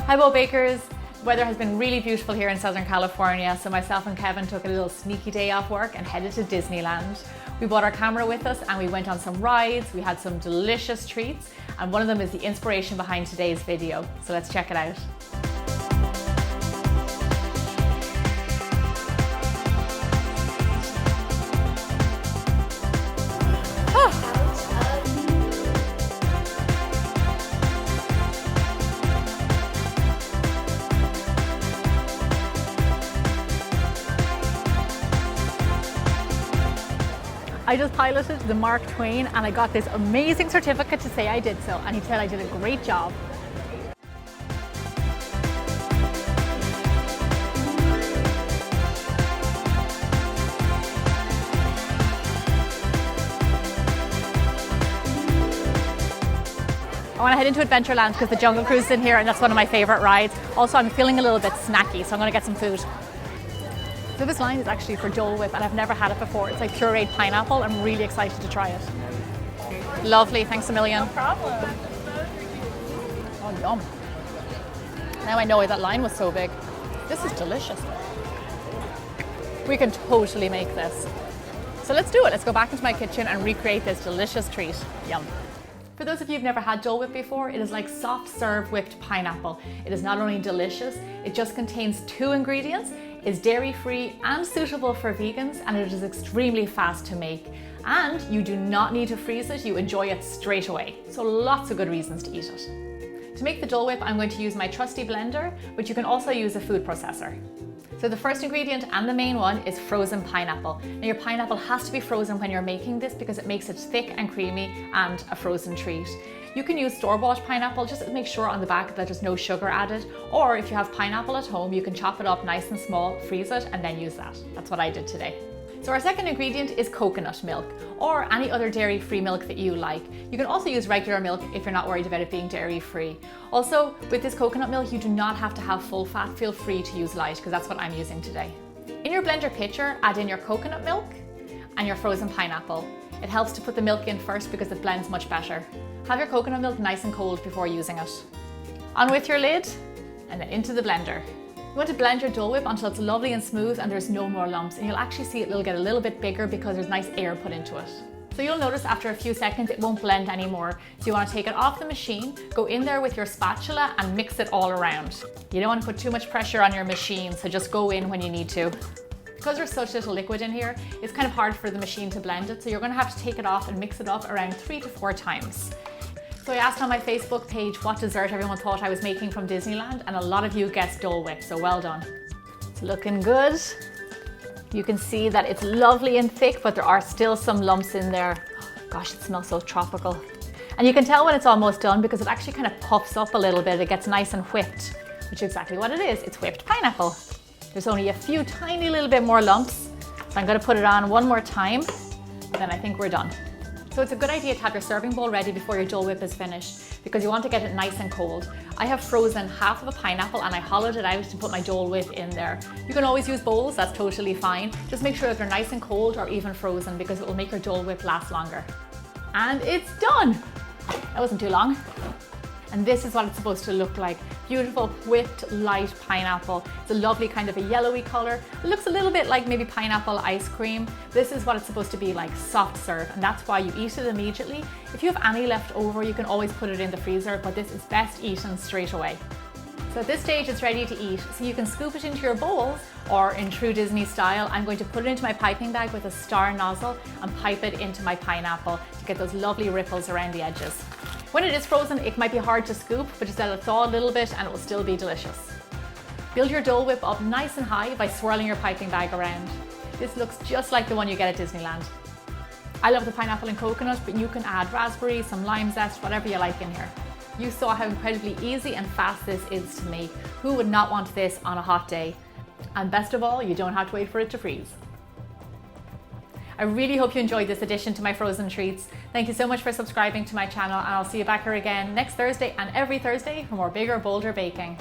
Hi Bo Bakers! Weather has been really beautiful here in Southern California, so myself and Kevin took a little sneaky day off work and headed to Disneyland. We brought our camera with us and we went on some rides, we had some delicious treats, and one of them is the inspiration behind today's video. So let's check it out. I just piloted the Mark Twain and I got this amazing certificate to say I did so, and he said I did a great job. I want to head into Adventureland because the Jungle Cruise is in here and that's one of my favorite rides. Also, I'm feeling a little bit snacky, so I'm going to get some food. So this line is actually for Dole Whip and I've never had it before. It's like pureed pineapple. I'm really excited to try it. Lovely, thanks a million. No problem. Oh, yum. Now I know why that line was so big. This is delicious. We can totally make this. So let's do it. Let's go back into my kitchen and recreate this delicious treat. Yum. For those of you who've never had Dole Whip before, it is like soft serve whipped pineapple. It is not only delicious, it just contains 2 ingredients, is dairy-free and suitable for vegans, and it is extremely fast to make. And you do not need to freeze it, you enjoy it straight away. So lots of good reasons to eat it. To make the Dole Whip, I'm going to use my trusty blender, but you can also use a food processor. So the first ingredient and the main one is frozen pineapple. Now your pineapple has to be frozen when you're making this because it makes it thick and creamy and a frozen treat. You can use store-bought pineapple, just make sure on the back that there's no sugar added. Or if you have pineapple at home, you can chop it up nice and small, freeze it, and then use that. That's what I did today. So our second ingredient is coconut milk, or any other dairy-free milk that you like. You can also use regular milk if you're not worried about it being dairy-free. Also, with this coconut milk, you do not have to have full fat. Feel free to use light, because that's what I'm using today. In your blender pitcher, add in your coconut milk and your frozen pineapple. It helps to put the milk in first because it blends much better. Have your coconut milk nice and cold before using it. On with your lid and then into the blender. You want to blend your Dole Whip until it's lovely and smooth and there's no more lumps, and you'll actually see it'll get a little bit bigger because there's nice air put into it. So you'll notice after a few seconds it won't blend anymore. So you want to take it off the machine, go in there with your spatula and mix it all around. You don't want to put too much pressure on your machine, so just go in when you need to. Because there's such little liquid in here, it's kind of hard for the machine to blend it, so you're going to have to take it off and mix it up around 3 to 4 times. So I asked on my Facebook page what dessert everyone thought I was making from Disneyland, and a lot of you guessed Dole Whip, so well done. It's looking good. You can see that it's lovely and thick, but there are still some lumps in there. Gosh, it smells so tropical. And you can tell when it's almost done because it actually kind of puffs up a little bit. It gets nice and whipped, which is exactly what it is. It's whipped pineapple. There's only a few tiny little bit more lumps. So I'm going to put it on one more time, and then I think we're done. So it's a good idea to have your serving bowl ready before your Dole Whip is finished because you want to get it nice and cold. I have frozen half of a pineapple and I hollowed it out to put my Dole Whip in there. You can always use bowls, that's totally fine. Just make sure that they're nice and cold or even frozen because it will make your Dole Whip last longer. And it's done! That wasn't too long. And this is what it's supposed to look like. Beautiful whipped light pineapple. It's a lovely kind of a yellowy color. It looks a little bit like maybe pineapple ice cream. This is what it's supposed to be like, soft serve, and that's why you eat it immediately. If you have any left over, you can always put it in the freezer, but this is best eaten straight away. So at this stage it's ready to eat. So you can scoop it into your bowls, or in true Disney style, I'm going to put it into my piping bag with a star nozzle and pipe it into my pineapple to get those lovely ripples around the edges. When it is frozen, it might be hard to scoop, but just let it thaw a little bit and it will still be delicious. Build your Dole Whip up nice and high by swirling your piping bag around. This looks just like the one you get at Disneyland. I love the pineapple and coconut, but you can add raspberries, some lime zest, whatever you like in here. You saw how incredibly easy and fast this is to make. Who would not want this on a hot day? And best of all, you don't have to wait for it to freeze. I really hope you enjoyed this addition to my frozen treats. Thank you so much for subscribing to my channel, and I'll see you back here again next Thursday and every Thursday for more bigger, bolder baking.